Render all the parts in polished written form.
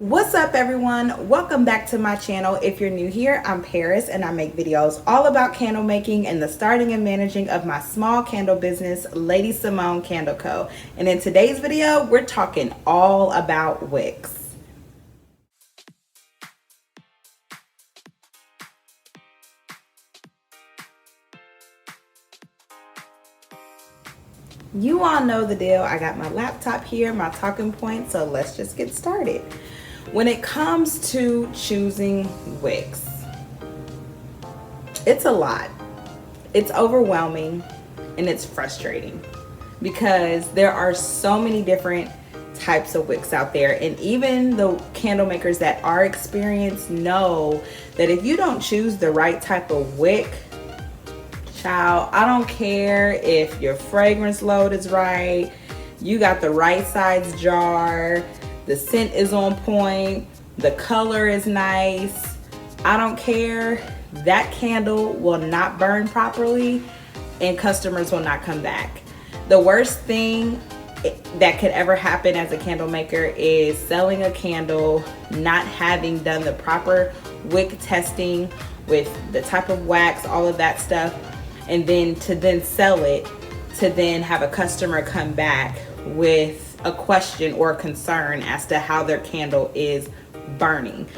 What's up everyone? Welcome back to my channel. If you're new here, I'm Paris and I make videos all about candle making and the starting and managing of my small candle business, Lady Simone Candle Co. And in today's video, we're talking all about wicks. You all know the deal. I got my laptop here, my talking points, so let's just get started. When it comes to choosing wicks, it's a lot. It's overwhelming and it's frustrating because there are so many different types of wicks out there, and even the candle makers that are experienced know that if you don't choose the right type of wick, child, I don't care if your fragrance load is right, you got the right size jar, the scent is on point, the color is nice, I don't care, that candle will not burn properly and customers will not come back. The worst thing that could ever happen as a candle maker is selling a candle, not having done the proper wick testing with the type of wax, all of that stuff, and then to sell it, to then have a customer come back with a question or a concern as to how their candle is burning.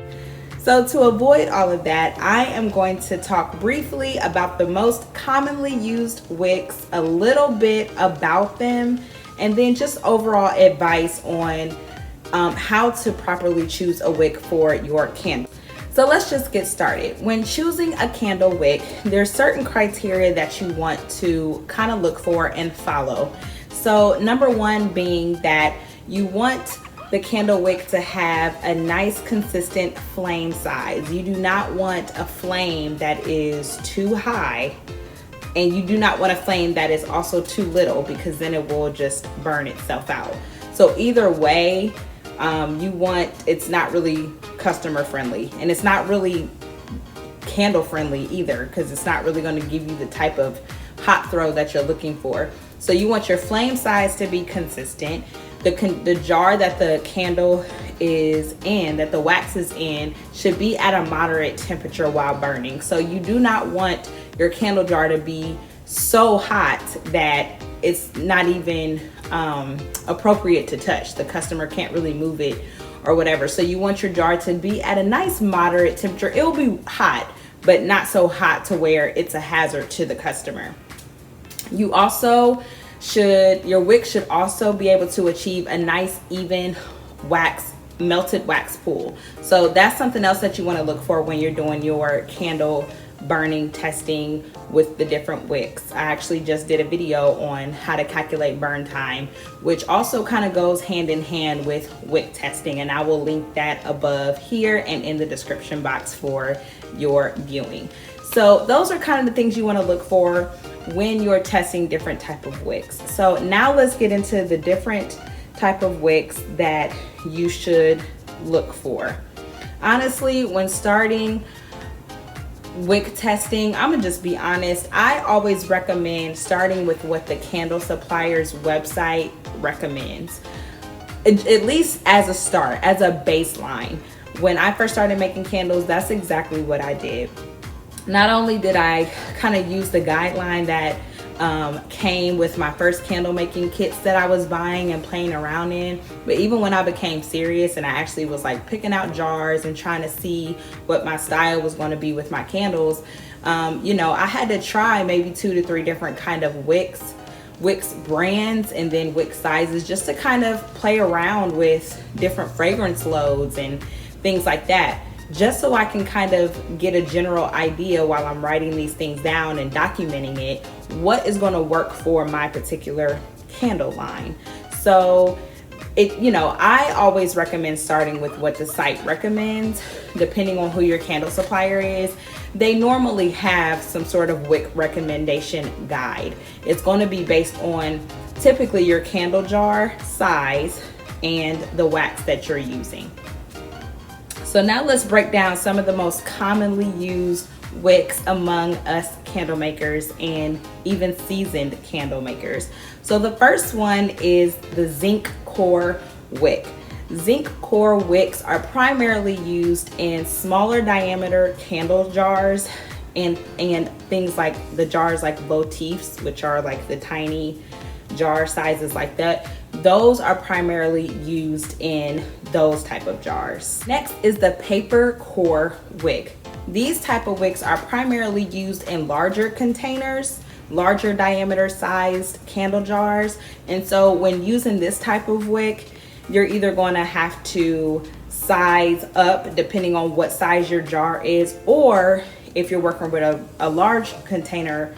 So to avoid all of that, I am going to talk briefly about the most commonly used wicks, a little bit about them, and then just overall advice on how to properly choose a wick for your candle. So let's just get started. When choosing a candle wick, there's certain criteria that you want to kind of look for and follow. So number one being that you want the candle wick to have a nice consistent flame size. You do not want a flame that is too high, and you do not want a flame that is also too little, because then it will just burn itself out. So either way, it's not really customer friendly, and it's not really candle friendly either, because it's not really going to give you the type of hot throw that you're looking for. So you want your flame size to be consistent. The jar that the candle is in, that the wax is in, should be at a moderate temperature while burning. So you do not want your candle jar to be so hot that it's not even appropriate to touch. The customer can't really move it or whatever. So you want your jar to be at a nice moderate temperature. It will be hot, but not so hot to where it's a hazard to the customer. You also your wick should also be able to achieve a nice even melted wax pool. So that's something else that you want to look for when you're doing your candle burning testing with the different wicks. I actually just did a video on how to calculate burn time, which also kind of goes hand in hand with wick testing, and I will link that above here and in the description box for your viewing. So those are kind of the things you want to look for when you're testing different type of wicks. So now let's get into the different type of wicks that you should look for. Honestly, when starting wick testing, I'm gonna just be honest, I always recommend starting with what the candle supplier's website recommends, at least as a start, as a baseline. When I first started making candles, that's exactly what I did. Not only did I kind of use the guideline that came with my first candle making kits that I was buying and playing around in, but even when I became serious and I actually was like picking out jars and trying to see what my style was going to be with my candles, I had to try maybe 2 to 3 different kind of wicks brands and then wick sizes, just to kind of play around with different fragrance loads and things like that, just so I can kind of get a general idea while I'm writing these things down and documenting it, what is going to work for my particular candle line. So I always recommend starting with what the site recommends. Depending on who your candle supplier is, they normally have some sort of wick recommendation guide. It's going to be based on typically your candle jar size and the wax that you're using. So now let's break down some of the most commonly used wicks among us candle makers and even seasoned candle makers. So the first one is the zinc core wick. Zinc core wicks are primarily used in smaller diameter candle jars and things like the jars like votifs, which are like the tiny jar sizes like that. Those are primarily used in those type of jars. Next is the paper core wick. These type of wicks are primarily used in larger containers, larger diameter sized candle jars. And so when using this type of wick, you're either going to have to size up depending on what size your jar is, or if you're working with a large container,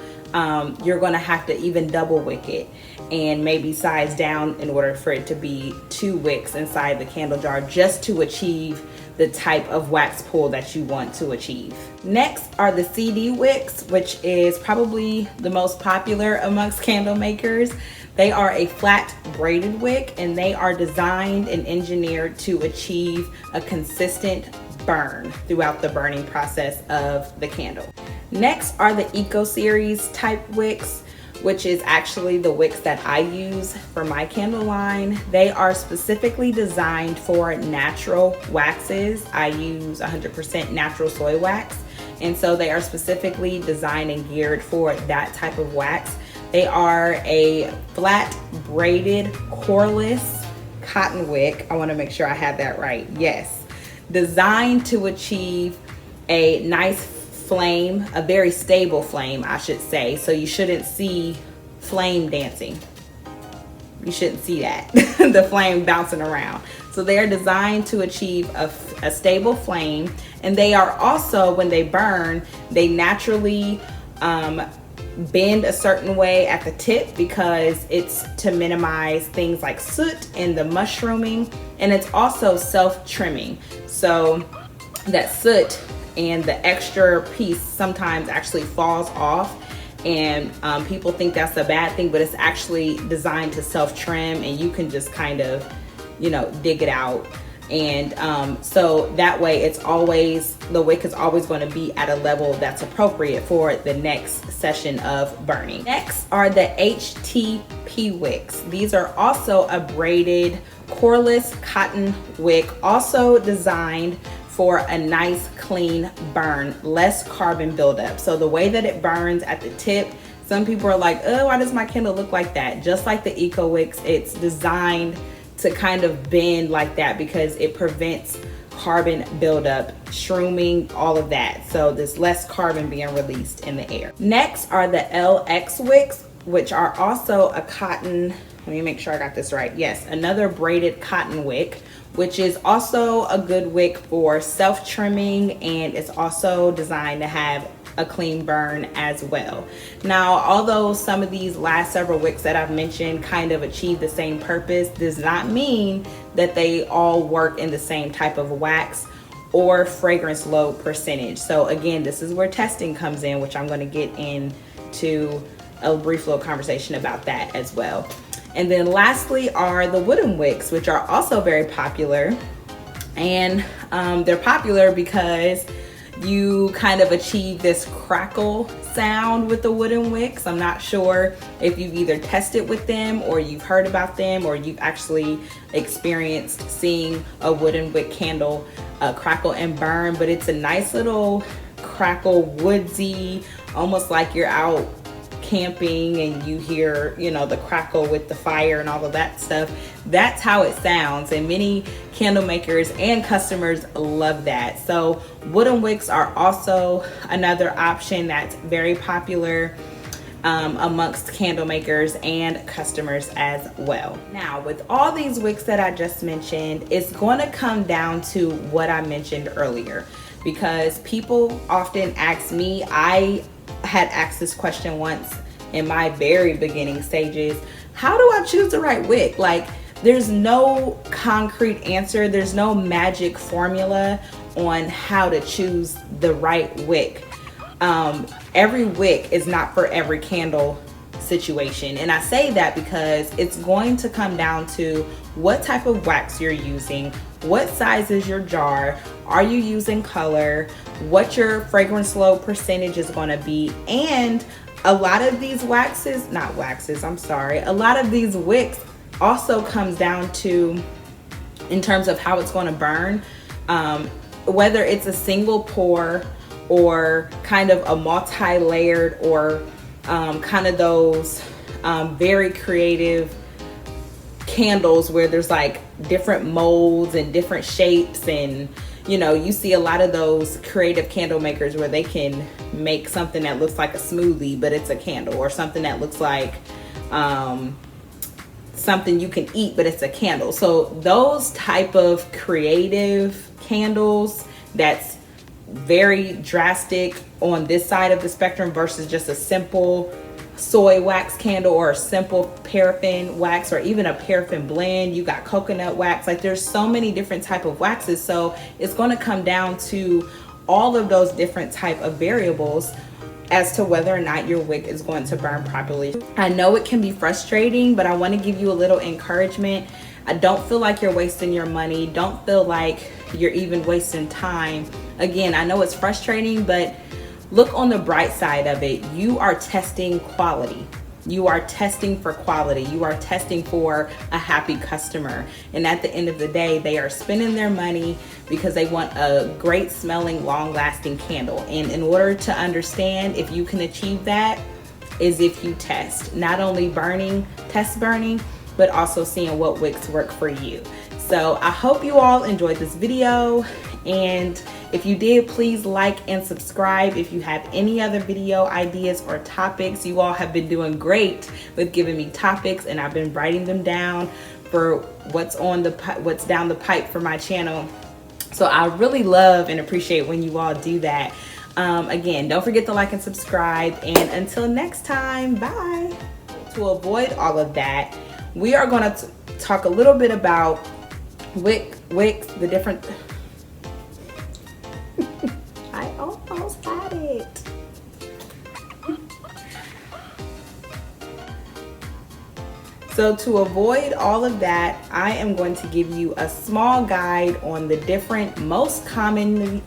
you're going to have to even double wick it and maybe size down in order for it to be 2 wicks inside the candle jar, just to achieve the type of wax pull that you want to achieve. Next are the CD wicks, which is probably the most popular amongst candle makers. They are a flat braided wick, and they are designed and engineered to achieve a consistent burn throughout the burning process of the candle. Next are the Eco Series type wicks, which is actually the wicks that I use for my candle line. They are specifically designed for natural waxes. I use 100% natural soy wax, and so they are specifically designed and geared for that type of wax. They are a flat braided coreless cotton wick. I want to make sure I have that right. Yes. Designed to achieve a nice flame, a very stable flame, I should say. So you shouldn't see flame dancing. You shouldn't see that, the flame bouncing around. So they are designed to achieve a stable flame, and they are also, when they burn, they naturally bend a certain way at the tip because it's to minimize things like soot and the mushrooming, and it's also self-trimming. So that soot and the extra piece sometimes actually falls off, and people think that's a bad thing, but it's actually designed to self-trim, and you can just kind of, you know, dig it out. And so that way it's always, the wick is always going to be at a level that's appropriate for the next session of burning. Next are the HTP wicks. These are also a braided coreless cotton wick, also designed for a nice clean burn, less carbon buildup. So the way that it burns at the tip, some people are like, oh, why does my candle look like that? Just like the Eco Wicks, it's designed to kind of bend like that because it prevents carbon buildup, shrooming, all of that. So there's less carbon being released in the air. Next are the LX wicks, which are also a cotton, let me make sure I got this right. Yes, another braided cotton wick, which is also a good wick for self-trimming, and it's also designed to have a clean burn as well. Now, although some of these last several wicks that I've mentioned kind of achieve the same purpose, does not mean that they all work in the same type of wax or fragrance load percentage. So again, this is where testing comes in, which I'm going to get into a brief little conversation about that as well. And then lastly are the wooden wicks, which are also very popular. And they're popular because you kind of achieve this crackle sound with the wooden wicks. I'm not sure if you've either tested with them or you've heard about them or you've actually experienced seeing a wooden wick candle crackle and burn, but it's a nice little crackle, woodsy, almost like you're out camping and you hear, you know, the crackle with the fire and all of that stuff. That's how it sounds, and many candle makers and customers love that. So wooden wicks are also another option that's very popular amongst candle makers and customers as well. Now, with all these wicks that I just mentioned, it's going to come down to what I mentioned earlier, because people often ask me, I had asked this question once in my very beginning stages, how do I choose the right wick? Like, there's no concrete answer, there's no magic formula on how to choose the right wick. Every wick is not for every candle situation, and I say that because it's going to come down to what type of wax you're using, what size is your jar, are you using color, what your fragrance load percentage is going to be, and a lot of these a lot of these wicks also comes down to in terms of how it's going to burn. Whether it's a single pour or kind of a multi-layered, or kind of those very creative candles where there's like different molds and different shapes, and you know, you see a lot of those creative candle makers where they can make something that looks like a smoothie but it's a candle, or something that looks like something you can eat but it's a candle. So those type of creative candles that's very drastic on this side of the spectrum versus just a simple soy wax candle or a simple paraffin wax or even a paraffin blend. You got coconut wax. Like there's so many different type of waxes. So it's going to come down to all of those different type of variables as to whether or not your wick is going to burn properly. I know it can be frustrating, but I want to give you a little encouragement. I don't feel like you're wasting your money. Don't feel like you're even wasting time. Again, I know it's frustrating, but look on the bright side of it. You are testing quality. You are testing for quality. You are testing for a happy customer. And at the end of the day, they are spending their money because they want a great smelling, long lasting candle. And in order to understand if you can achieve that is if you test, not only burning, test burning, but also seeing what wicks work for you. So I hope you all enjoyed this video, and if you did, please like and subscribe. If you have any other video ideas or topics, you all have been doing great with giving me topics, and I've been writing them down for what's down the pipe for my channel. So I really love and appreciate when you all do that. Again, don't forget to like and subscribe, and until next time, bye. To avoid all of that, we are going to talk a little bit about wicks, the different I almost had it. So to avoid all of that, I am going to give you a small guide on the different most commonly